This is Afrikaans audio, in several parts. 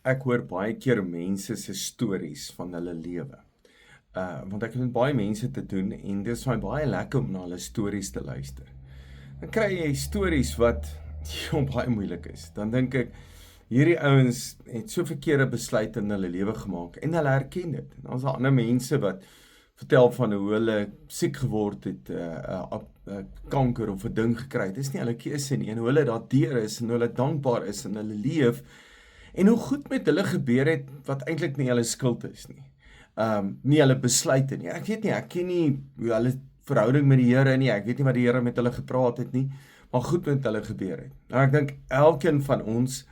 Ek hoor baie keer mense se stories van hulle lewe. Want ek het met baie mense te doen en dit is vir my baie lekker om na hulle stories te luister. Dan kry jy stories wat baie moeilik is. Dan dink ek, hierdie ouens het so verkeerde besluite in hulle lewe gemaak en hulle herken dit. En dan is daar ander mense wat vertel van hoe hulle siek geword het, kanker of 'n ding gekry het. Dis nie hulle keuse nie en hoe hulle daardeur is en hoe hulle dankbaar is in hulle lewe en hoe goed met hulle gebeur het wat eintlik nie hulle skuld is nie. Nie hulle besluite nie. Ek weet nie, ek ken nie hoe hulle verhouding met die Here nie. Ek weet nie wat die Here met hulle gepraat het nie, maar goed met hulle gebeur het. Nou ek dink elkeen van ons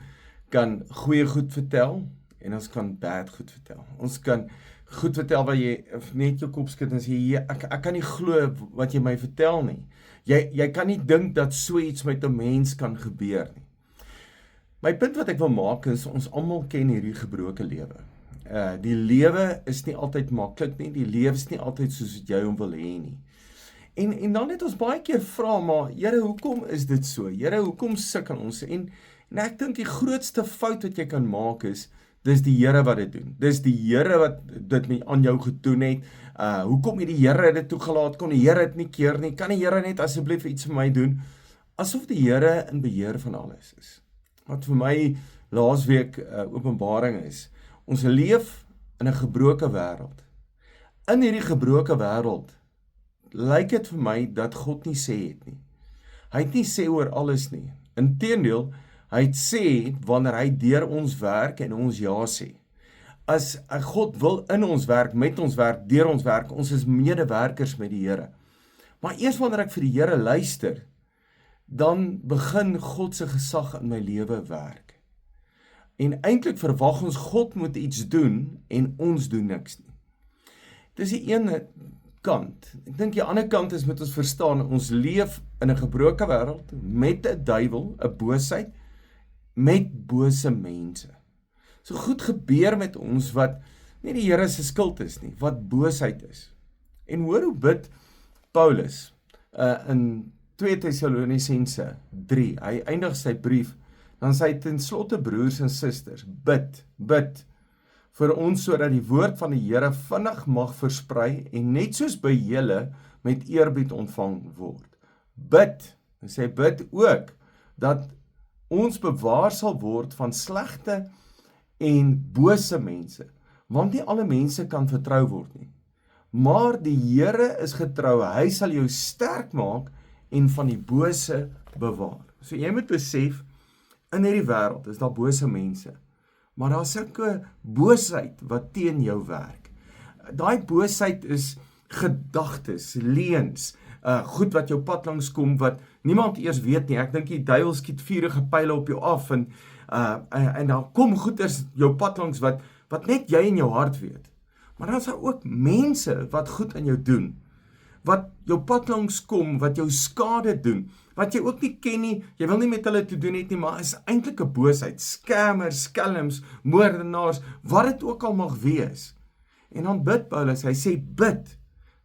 kan goeie goed vertel en ons kan bad goed vertel. Ons kan goed vertel waar jy net jou kop skud en sê, ek kan nie glo wat jy my vertel nie. Jy kan nie dink dat so iets met 'n mens kan gebeur nie. My punt wat ek wil maak is, ons almal ken hierdie gebroke lewe. Die lewe is nie altyd maklik nie, die lewe is nie altyd soos wat jy hom wil hê nie. En dan het ons baie keer vra, maar Here, hoekom is dit so? Here, hoekom sukkel ons? En ek dink die grootste fout wat jy kan maak is, dis die Here wat dit doen. Dis die Here wat dit nie aan jou gedoen het. Hoekom het die Here dit toegelaat? Kon die Here dit nie keer nie? Kan die Here net asseblief iets vir my doen? Asof die Here in beheer van alles is. Wat vir my laasweek openbaring is. Ons leef in 'n gebroke wêreld. In hierdie gebroke wêreld lyk dit vir my dat God nie sê het nie. Hy het nie sê oor alles nie. Inteendeel, hy het sê wanneer hy deur ons werk en ons ja sê. As God wil in ons werk, met ons werk, deur ons werk, ons is medewerkers met die Here. Maar eers wanneer ek vir die Here luister, dan begin God se gesag in my lewe werk. En eintlik verwag ons God moet iets doen en ons doen niks nie. Dis die ene kant. Ek dink die ander kant is moet ons verstaan, ons leef in 'n gebroke wêreld met 'n duiwel, 'n boosheid, met bose mense. So goed gebeur met ons wat nie die Here se skuld is nie, wat boosheid is. En hoor hoe bid Paulus in 2 Tessalonisense 3. Hy eindig sy brief, dan sê hy ten slotte broers en susters, bid vir ons sodat die woord van die Here vinnig mag versprei en net soos by julle met eerbied ontvang word. Bid, en sê bid ook dat ons bewaar sal word van slegte en bose mense, want nie alle mense kan vertrou word nie. Maar die Here is getrou, hy sal jou sterk maak en van die bose bewaar. So jy moet besef, in hierdie wêreld is daar bose mense, maar daar is sulke boosheid wat teen jou werk. Daai boosheid is gedagtes, leuns, goed wat jou pad langs kom, wat niemand eers weet nie. Ek dink die duiwel skiet vuurige pyle op jou af, en dan kom goeders jou pad langs wat net jy in jou hart weet. Maar dan is daar ook mense wat goed aan jou doen, wat jou pad langs kom, wat jou skade doen, wat jy ook nie ken nie, jy wil nie met hulle te doen het nie, maar is eintlik 'n boosheid, scammers, skelms, moordenaars, wat dit ook al mag wees. En dan bid Paulus, hy sê bid,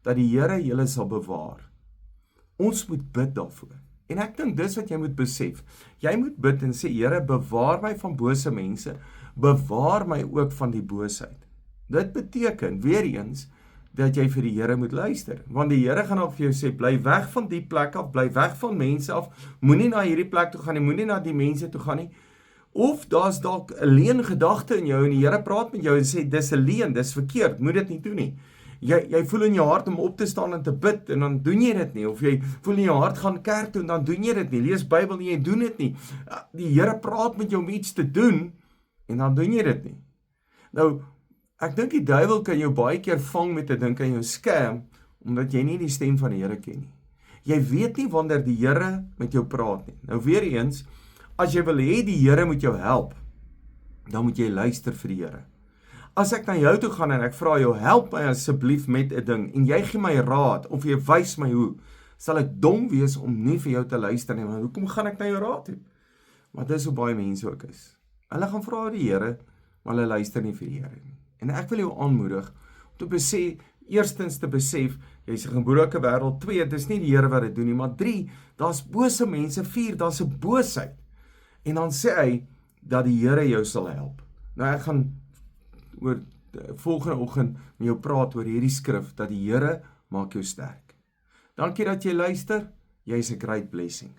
dat die Here julle sal bewaar. Ons moet bid daarvoor. En ek dink dis wat jy moet besef. Jy moet bid en sê, Here, bewaar my van bose mense, bewaar my ook van die boosheid. Dit beteken, weer eens, dat jy vir die Here moet luister. Want die Here gaan al vir jou sê, bly weg van die plek af, bly weg van mense af, moenie na hierdie plek toe gaan nie, moenie na die mense toe gaan nie. Of daar's dalk 'n leuen gedagte in jou en die Here praat met jou en sê, dis 'n leuen, dis verkeerd, moet dit nie doen nie. Jy voel in jou hart om op te staan en te bid en dan doen jy dit nie, of jy voel in jou hart gaan kerk toe en dan doen jy dit nie, lees Bybel nie, jy doen dit nie. Die Here praat met jou om iets te doen en dan doen jy dit nie. Nou, ek dink die duiwel kan jou baie keer vang met 'n dink aan jou scam, omdat jy nie die stem van die Here ken nie. Jy weet nie wanneer die Here met jou praat nie. Nou weer eens, as jy wil hê die Here moet jou help, dan moet jy luister vir die Here. As ek na jou toe gaan en ek vra jou, help my asseblief met 'n ding, en jy gee my raad, of jy wys my hoe, sal ek dom wees om nie vir jou te luister nie, want hoekom gaan ek na jou raad toe? Maar dis hoe baie mense ook is. Hulle gaan vra die Here, maar hulle luister nie vir die Here nie. En ek wil jou aanmoedig om te besef, eerstens te besef, jy is 'n gebroke wêreld, 2, dis nie die Here wat dit doen nie, maar 3, daar's bose mense, 4, daar's 'n boosheid. En dan sê hy dat die Here jou sal help. Nou ek gaan oor volgende oggend met jou praat oor hierdie skrif, dat die Here maak jou sterk. Dankie dat jy luister, jy is 'n great blessing.